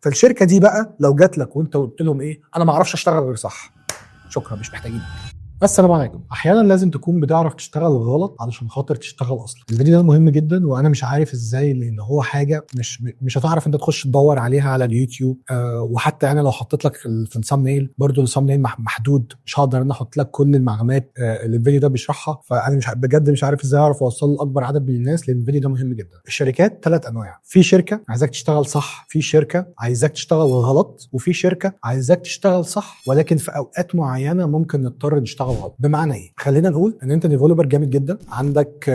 فالشركه دي بقى لو جات لك وانت قلت لهم ايه انا ما اعرفش اشتغل غير صح، شكرا مش محتاجين. السلام عليكم. احيانا لازم تكون بتعرف تشتغل غلط علشان خاطر تشتغل اصلا. الفيديو ده مهم جدا وانا مش عارف ازاي، لان هو حاجه مش هتعرف انت تخش تدور عليها على اليوتيوب. وحتى انا لو حطيت لك في الثامبنيل برضو الثامبنيل محدود، مش هقدر ان احط لك كل المعلومات اللي الفيديو ده بيشرحها. فانا مش عارف ازاي اعرف اوصل لاكبر عدد من الناس، لان الفيديو ده مهم جدا. الشركات 3 انواع. في شركه عايزاك تشتغل صح، في شركه عايزاك تشتغل غلط، وفي شركه عايزاك تشتغل صح ولكن في اوقات معينه ممكن نضطر نشتغل غلط. بمعنى ايه؟ خلينا نقول ان انت ديفلوبر جامد جدا، عندك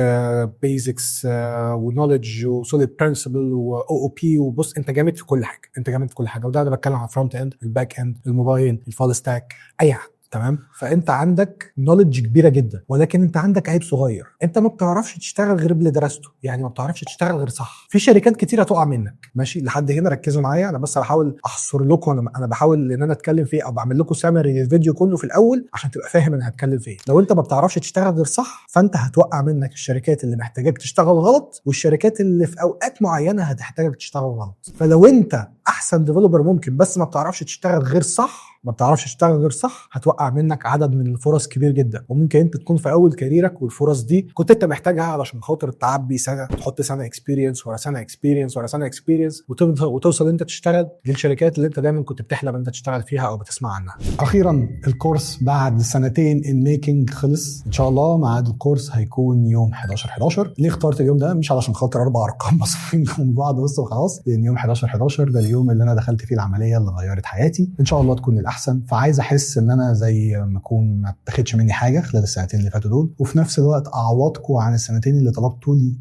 بيزكس ونوليدج وسوليد برنسبل واو بي، وبص انت جامد في كل حاجه، انت جامد في كل حاجه. وده انا بتكلم عن فرونت اند، الباك اند، الموبايل، الفول ستاك، اي حاجه. تمام. فانت عندك نوليدج كبيره جدا، ولكن انت عندك عيب صغير، انت ما بتعرفش تشتغل غير باللي درسته، يعني ما بتعرفش تشتغل غير صح. في شركات كتير هتقع منك. ماشي لحد هنا ركزوا معايا، انا بس بحاول احصر لكم، انا بحاول ان انا اتكلم فيه او بعمل لكم سامري للفيديو كله في الاول عشان تبقى فاهم انا هتكلم فيه. لو انت ما بتعرفش تشتغل غير صح فانت هتوقع منك الشركات اللي محتاجاك تشتغل غلط، والشركات اللي في اوقات معينه هتحتاجك تشتغل غلط. فلو انت احسن ديفلوبر ممكن بس ما بتعرفش تشتغل غير صح، هتوقع منك عدد من الفرص كبير جدا. وممكن انت تكون في اول كاريرك والفرص دي كنت انت محتاجها علشان خاطر تعبي سنه، تحط سنه اكسبيرينس ورا سنه اكسبيرينس ورا سنه اكسبيرينس، وتوصل انت تشتغل للشركات اللي انت دايما كنت بتحلم انت تشتغل فيها او بتسمع عنها. اخيرا الكورس بعد 2 ان ميكنج خلص ان شاء الله. ميعاد الكورس هيكون يوم 11/11. ليه اخترت اليوم ده؟ مش علشان خاطر 4 ارقام مصفوفين من بعض بس وخلاص، لان يوم 11/11 ده اليوم اللي انا دخلت فيه العمليه اللي غيرت حياتي، ان شاء الله تكون احسن. فعايز احس ان انا زي ما اكون ما اتخدش مني حاجه خلال السنتين اللي فاتوا دول، وفي نفس الوقت اعوضكم عن السنتين اللي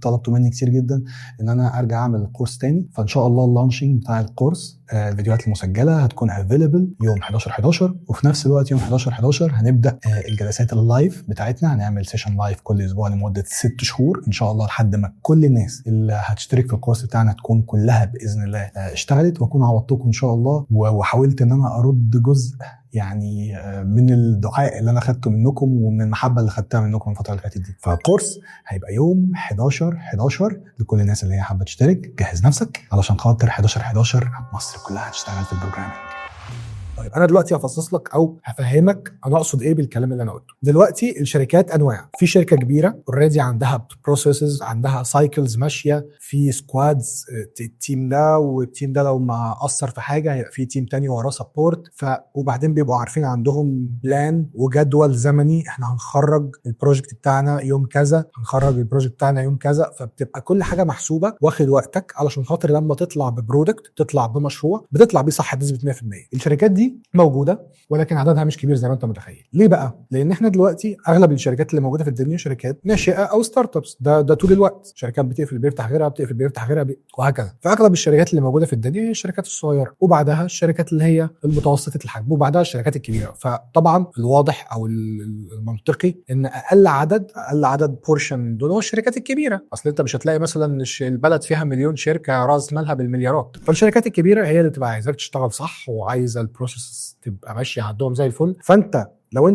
طلبتوا مني كتير جدا ان انا ارجع اعمل الكورس تاني. فان شاء الله اللانشينج بتاع الكورس الفيديوهات المسجله هتكون افيلبل يوم 11/11، وفي نفس الوقت يوم 11/11 هنبدا الجلسات اللايف بتاعتنا. هنعمل سيشن لايف كل اسبوع لمده 6 شهور ان شاء الله، لحد ما كل الناس اللي هتشترك في الكورس بتاعنا تكون كلها باذن الله اشتغلت، واكون عوضتكم ان شاء الله. وحاولت ان انا ارد جزء يعني من الدعاء اللي انا خدته منكم ومن المحبه اللي خدتها منكم الفتره اللي فاتت دي. فالكورس هيبقى يوم 11/11 لكل الناس اللي هي حابه تشترك. جهز نفسك علشان خاطر 11/11 مصر كلها هتشتغل في البروجرامينج. طيب انا دلوقتي هفصص لك او هفهمك انا اقصد ايه بالكلام اللي انا قلته. دلوقتي الشركات انواع. في شركه كبيره اوريدي عندها بروسيسز، عندها سايكلز ماشيه، في سكوادز، التيم ده والتيم ده لو ما اثر في حاجه هيبقى في تيم تاني وراه سبورت. وبعدين بيبقوا عارفين عندهم بلان وجدول زمني، احنا هنخرج البروجكت بتاعنا يوم كذا، هنخرج البروجكت بتاعنا يوم كذا. فبتبقى كل حاجه محسوبه، واخد وقتك علشان خاطر لما تطلع ببرودكت، تطلع بمشروع، بتطلع بيه صح بنسبه 100%. الشركات دي موجوده ولكن عددها مش كبير زي ما انت متخيل. ليه بقى؟ لان احنا دلوقتي اغلب الشركات اللي موجوده في الدنيا شركات ناشئه او ستارت ابس. ده طول الوقت شركات بتقفل بيفتح غيرها، بتقفل بيفتح غيرها، وهكذا. فاغلب الشركات اللي موجوده في الدنيا هي الشركات الصغيره، وبعدها الشركات اللي هي المتوسطه الحجم، وبعدها الشركات الكبيره. فطبعا الواضح او المنطقي ان اقل عدد بورشن دول هو الشركات الكبيره. اصل انت مش هتلاقي مثلا البلد فيها مليون شركه راس مالها بالمليارات. فالشركات الكبيره هي اللي تبقى عايزاك تشتغل صح وعايزه البروسيس تبقى ماشيه عندهم زي الفل. فانت لو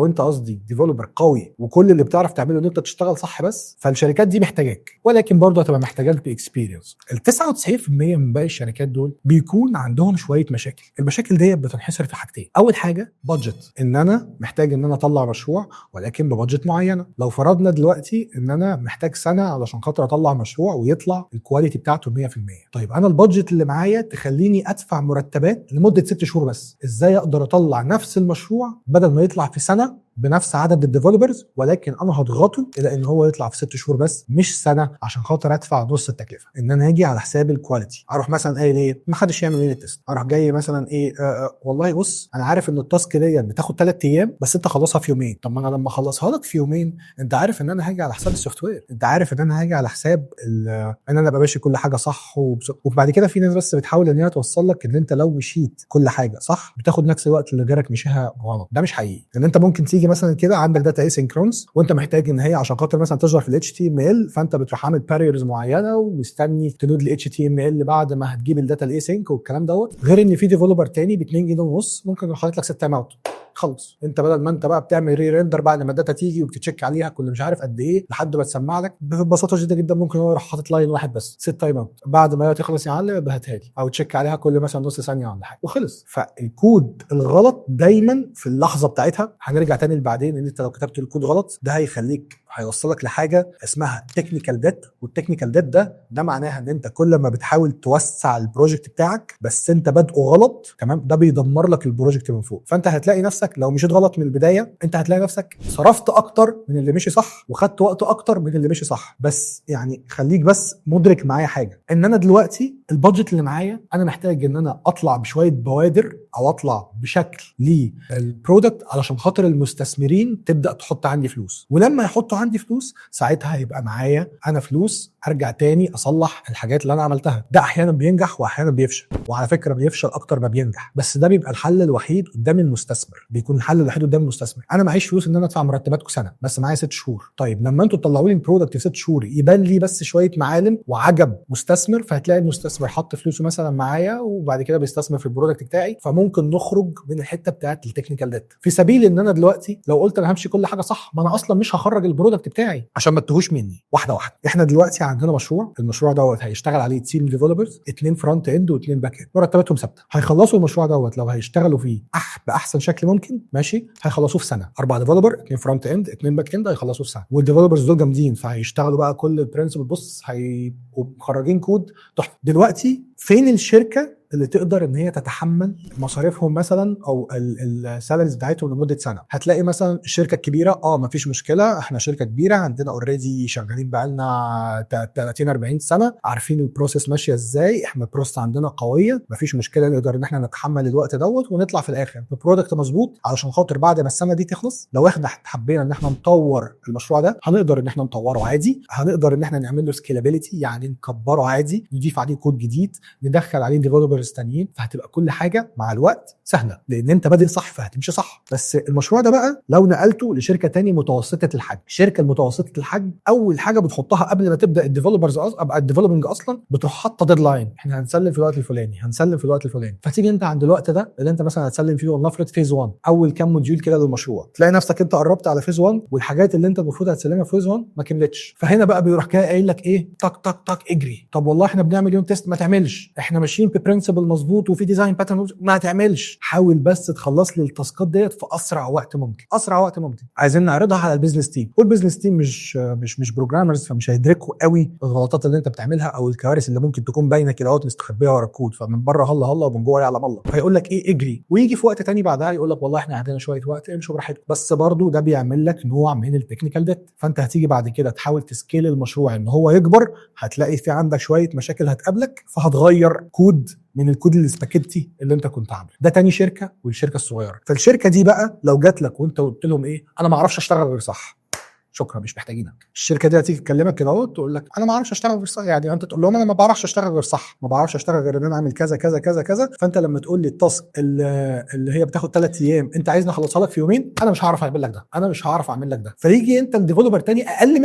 انت قصدي ديفلوبر قوي وكل اللي بتعرف تعمله ان انت تشتغل صح بس، فالشركات دي محتاجاك، ولكن برضه هتبقى محتاجاك باكسبيرينس. ال 99% من باقي الشركات دول بيكون عندهم شويه مشاكل. المشاكل دي بتنحصر في حاجتين. اول حاجه بادجت، ان انا محتاج ان انا اطلع مشروع ولكن ببادجت معينه. لو فرضنا دلوقتي ان انا محتاج سنه علشان خاطر اطلع مشروع ويطلع الكواليتي بتاعته 100%، طيب انا البادجت اللي معايا تخليني ادفع مرتبات لمده 6 شهور بس. ازاي اقدر اطلع نفس المشروع بدل ما يطلع في سنه بنفس عدد الديفلوبرز، ولكن انا هضغطه الى ان هو يطلع في 6 شهور بس مش سنه، عشان خاطر ادفع نص التكلفه. ان انا هاجي على حساب الكواليتي، اروح مثلا ليه ما حدش يعمل يونت تيست، اروح جاي مثلا والله بص انا عارف ان التاسك دي بتاخد 3 ايام بس انت خلصها في يومين. طب ما انا لما اخلصها لك في يومين انت عارف ان انا هاجي على حساب السوفت وير، انت عارف ان انا هاجي على حساب ان انا ابقى ماشي كل حاجه صح. وبعد كده في ناس بس بتحاول ان هي توصل لك ان انت لو مشيت كل حاجه صح بتاخد نفس الوقت اللي غيرك مشيها غلط. ده مش حقيقي. ان انت ممكن تيجي مثلا كده عندك داتا اسينكرونس وانت محتاج ان هي عشان خاطر مثلا تظهر في الاتش تي ام ال، فانت بتروح عامل باريرز معينه ومستني تلود الاتش تي ام ال بعد ما هتجيب الداتا الاسينك والكلام دوت. غير ان في ديفلوبر تاني ب 2 جنيه ونص ممكن يحط لك 6 تايم اوت خلص. انت بدل ما انت بقى بتعمل ري ريندر بعد ما الداتا تيجي وبتتشيك عليها كل مش عارف قد ايه لحد ما تسمع لك، ببساطه جدا جدا ممكن هو يروح حاطط لاين واحد بس ست تايم اوت، بعد ما هي تخلص يعلم يبقى هاتها لي او تشيك عليها كل مثلا نص ثانيه ولا حاجه وخلص. فالكود الغلط دايما في اللحظه بتاعتها، هنرجع تاني بعدين ان انت لو كتبت الكود غلط ده هيوصلك لحاجه اسمها تكنيكال ديت. والتكنيكال ديت ده معناها ان انت كل ما بتحاول توسع البروجكت بتاعك بس انت بادئه غلط، تمام، ده بيدمر لك البروجكت من فوق. فانت هتلاقي نفسك لو مشيت غلط من البدايه انت هتلاقي نفسك صرفت اكتر من اللي مشي صح وخدت وقت اكتر من اللي مشي صح. بس يعني خليك بس مدرك معايا حاجه، ان انا دلوقتي البادجت اللي معايا انا محتاج ان انا اطلع بشويه بوادر او اطلع بشكل للبرودكت علشان خاطر المستثمرين تبدا تحط عندي فلوس. ولما يحطوا عندي فلوس ساعتها هيبقى معايا انا فلوس ارجع تاني اصلح الحاجات اللي انا عملتها. ده احيانا بينجح واحيانا بيفشل، وعلى فكره بيفشل اكتر ما بينجح، بس ده بيبقى الحل الوحيد قدام المستثمر، بيكون الحل الوحيد قدام المستثمر. انا معيش فلوس ان انا ادفع مرتباتكم سنه بس معايا 6 شهور. طيب لما انتوا تطلعوا لي البرودكت في 6 شهور يبان لي بس شويه معالم وعجب مستثمر، فهتلاقي المستثمر حط فلوسه مثلا معايا وبعد كده بيستثمر في البرودكت بتاعي، فممكن نخرج من الحته بتاعه التكنيكال ديت في سبيل ان انا دلوقتي لو قلت انا همشي كل حاجه صح ما انا اصلا مش هخرج البرودكت بتاعي. عشان ما تتوهوش مني واحده واحده، احنا دلوقتي عندنا مشروع، المشروع دوت هيشتغل عليه تيم ديفلوبرز 2 فرونت اند و2 باك اند، مرتباتهم ثابته. هيخلصوا المشروع دوت لو هيشتغلوا فيه باحسن شكل ممكن ماشي هيخلصوه في سنه. 4 ديفلوبر 2 فرونت اند 2 باك اند هيخلصوا في سنه، والديفلوبرز دول جامدين فهيشتغلوا بقى كل البرنسبل. بص هيبقوا مخرجين كود تحفه. دلوقتي فين الشركه اللي تقدر ان هي تتحمل مصاريفهم مثلا او السالاريز بتاعتهم لمده سنه؟ هتلاقي مثلا الشركه الكبيره مفيش مشكله، احنا شركه كبيره عندنا اوريدي شغالين بقالنا 30 40 سنه عارفين البروسيس ماشيه ازاي، احنا البروسيس عندنا قويه مفيش مشكله نقدر ان احنا نتحمل الوقت دوت ونطلع في الاخر ببرودكت مظبوط. علشان خاطر بعد ما السنه دي تخلص لو احنا حبينا ان احنا نطور المشروع ده هنقدر ان احنا نطوره عادي، هنقدر ان احنا نعمل له سكيلابيليتي يعني نكبره عادي، نضيف عليه كود جديد، ندخل عليه ديفلوبرز تانيين، فهتبقى كل حاجه مع الوقت سهله لان انت بادئ صح فهتمشي صح. بس المشروع ده بقى لو نقلته لشركه تاني متوسطه الحجم، الشركه المتوسطه الحجم اول حاجه بتحطها قبل ما تبدا الديفلوبرز ابقى الديفلوبنج اصلا بتروح حاطه ديدلاين، احنا هنسلم في الوقت الفلاني هنسلم في الوقت الفلاني. فتيجي انت عند الوقت ده اللي انت مثلا هتسلم فيه ولنفرض فيز 1 اول كام موديول كده للمشروع، تلاقي نفسك انت قربت على فيز 1 والحاجات اللي انت المفروض هتسلمها في فيز 1 ما كملتش. فهنا بقى بيروح كده قايل لك ايه، تك تك تك اجري. طب والله احنا بنعمل يوم تيست، ما تعملش. احنا ماشيين ببرنسبل مظبوط وفي ديزاين باترن، ما تعملش. حاول بس تخلص لي التاسكات ديت في اسرع وقت ممكن، اسرع وقت ممكن. عايزين نعرضها على البيزنس تيم، والبيزنس تيم مش بروجرامرز فمش هيدركوا قوي الغلطات اللي انت بتعملها او الكوارث اللي ممكن تكون باينه كده اهوت مستخبيه ورا الكود، فمن بره هلا هلا ومن جوه يعلم الله. فيقول لك ايه اجري، ويجي في وقت تاني بعدها يقول لك والله احنا عندنا شويه وقت امشوا براحتكم. بس برضو ده بيعمل لك نوع من التكنيكال ديت. فانت هتيجي بعد كده تحاول تسكيل المشروع ان هو يكبر، هتلاقي في عندك شويه مشاكل هتقابلك فهتغير كود من الكود السباكيتي اللي انت كنت عامله. ده تاني شركه، والشركه الصغيره. فالشركه دي بقى لو جات لك وانت قلت لهم ايه انا ما اعرفش اشتغل غير صح، شكرا مش محتاجينك. الشركه دي هتيجي تكلمك كده اهو تقول لك انا ما اعرفش اشتغل غير صح، يعني انت تقول لهم انا ما بعرفش اشتغل غير صح، ما بعرفش اشتغل غير ان انا اعمل كذا كذا كذا كذا. فانت لما تقول لي التاسك اللي هي بتاخد 3 ايام انت عايزني اخلصها لك في يومين، انا مش هعرف اعمل لك ده، انا مش هعرف اعمل لك ده. فيجي انت الديفلوبر تاني اقل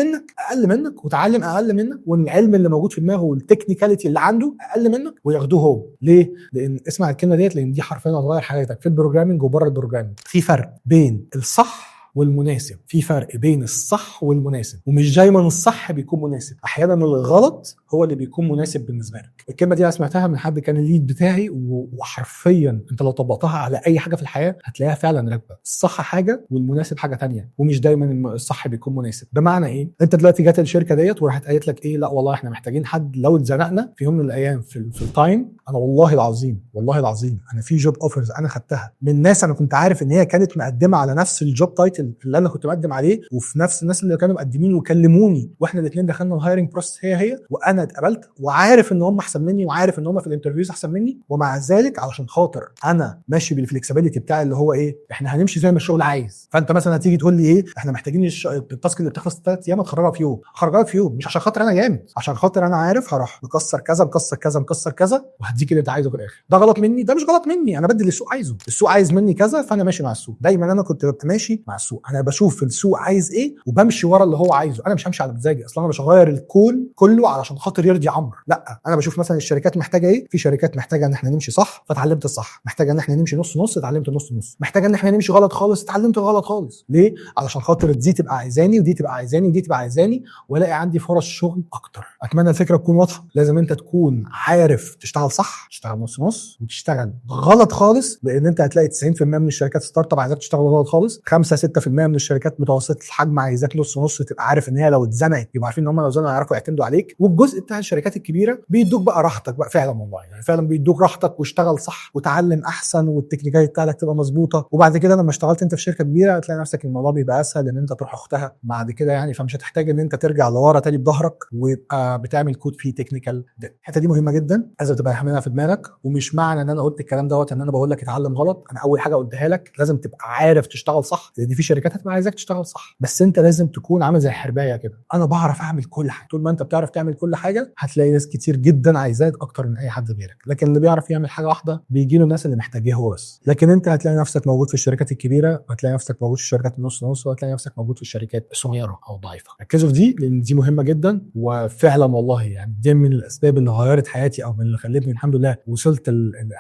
منك وتعلم اقل منك، والعلم اللي موجود في دماغه والتكنيكاليتي اللي عنده اقل منك وياخدوه هو. ليه؟ لان اسمع الكلمه ديت لان دي حرفيا هتغير حياتك في البروجرامينج وبره البروجرامينج. في فرق بين الصح والمناسب، في فرق بين الصح والمناسب، ومش دايما الصح بيكون مناسب، احيانا الغلط هو اللي بيكون مناسب بالنسبه لك. الكلمه دي انا سمعتها من حد كان الليد بتاعي، وحرفيا انت لو طبقتها على اي حاجه في الحياه هتلاقيها فعلا راكبه. الصح حاجه والمناسب حاجه تانية، ومش دايما الصح بيكون مناسب. بمعنى ايه؟ انت دلوقتي جات الشركه ديت وراحت قالت لك ايه، لا والله احنا محتاجين حد لو اتزنقنا في يوم من الايام في التايم. انا والله العظيم انا في جوب اوفرز انا خدتها من ناس انا كنت عارف ان هي كانت مقدمه على نفس الجوب تايتل اللي انا كنت مقدم عليه، وفي نفس الناس اللي كانوا مقدمين وكلموني، واحنا الاثنين دخلنا الهايرنج بروسس هي وانا اتقبلت، وعارف ان هم احسن مني وعارف ان هم في الانترفيوز احسن مني، ومع ذلك علشان خاطر انا ماشي بالفلكسبيليتي بتاعي اللي هو ايه، احنا هنمشي زي ما الشغل عايز. فانت مثلا هتيجي تقول لي ايه، احنا محتاجين التاسك اللي بتخلص 3 ايام تخرجها في يوم، اخرجها في يوم مش عشان خاطر انا جامد، عشان خاطر انا عارف هروح مكسر كذا مكسر كذا مكسر كذا وهديك اللي انت عايزه في الاخر. ده غلط مني؟ ده مش غلط مني، انا بدي اللي السوق عايزه، السوق عايز مني كذا فانا ماشي مع السوق. دايما انا كنت ماشي مع السوق، انا بشوف السوق عايز ايه وبمشي ورا اللي هو عايزه، انا مش همشي على مزاجي. اصلا انا مش هغير الكون كله علشان خاطر يرضي عمرو، لا انا بشوف مثلا الشركات محتاجه ايه، في شركات محتاجه ان احنا نمشي صح فتعلمت الصح، محتاجه ان احنا نمشي نص نص اتعلمت نص نص، محتاجه ان احنا نمشي غلط خالص اتعلمت غلط خالص. ليه؟ علشان خاطر دي تبقى عايزاني ودي تبقى عايزاني ودي تبقى عايزاني، والاقي عندي فرص شغل اكتر. اتمنى الفكره تكون واضحه. لازم انت تكون عارف تشتغل صح، تشتغل نص نص، وتشتغل غلط خالص، لان انت هتلاقي 90% من الشركات ستارت اب عايزاك تشتغل غلط خالص، 5-6% من الشركات متوسطه الحجم عايزاك نص نص، تبقى عارف ان هي لو اتزنقت يبقوا عارفين ان هم لو اتزنقوا هيعرفوا يعتمدوا عليك. والجزء بتاع الشركات الكبيره بيدوك بقى راحتك بقى فعلا والله، يعني فعلا بيدوك راحتك واشتغل صح وتعلم احسن والتكنيكات بتاعتك تبقى مظبوطه. وبعد كده لما اشتغلت انت في شركه كبيره هتلاقي نفسك الموضوع بيبقى اسهل ان انت تروح اختها بعد كده يعني، فمش هتحتاج ان انت ترجع لورا تاني بظهرك ويبقى بتعمل كود فيه تكنيكال. الحته دي مهمه جدا لازم تبقى حاملها في دماغك. ومش معنى ان انا قلت الكلام دوت ان انا بقول لك اتعلم غلط. انا اول حاجه قلتها لك لازم تبقى عارف تشتغل صح، لان في شركات هتبقى عايزاك تشتغل صح، بس انت لازم تكون عامل زي الحربايه كده، انا بعرف اعمل كل حاجه. طول ما انت بتعرف تعمل كل حاجه هتلاقي ناس كتير جدا عايزاك اكتر من اي حد غيرك. لكن اللي بيعرف يعمل حاجه واحده بيجي له الناس اللي محتاجاه هو بس. لكن انت هتلاقي نفسك موجود في الشركات الكبيره، وهتلاقي نفسك موجود في الشركات النص نص، وهتلاقي نفسك موجود في الشركات الصغيره او ضعيفه. ركزوا في دي لان دي مهمه جدا. وفعلا والله يعني دي من الاسباب اللي غيرت حياتي، او من اللي خلتني الحمد لله وصلت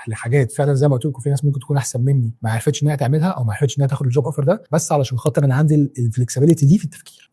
لحاجات فعلا زي ما قلت لكم. في ناس ممكن تكون احسن مني ما عرفتش انها تعملها او ما عرفتش انها تاخد الجوب اوفر ده، بس علشان خاطر انا عندي الفلكسبيليتي دي في التفكير.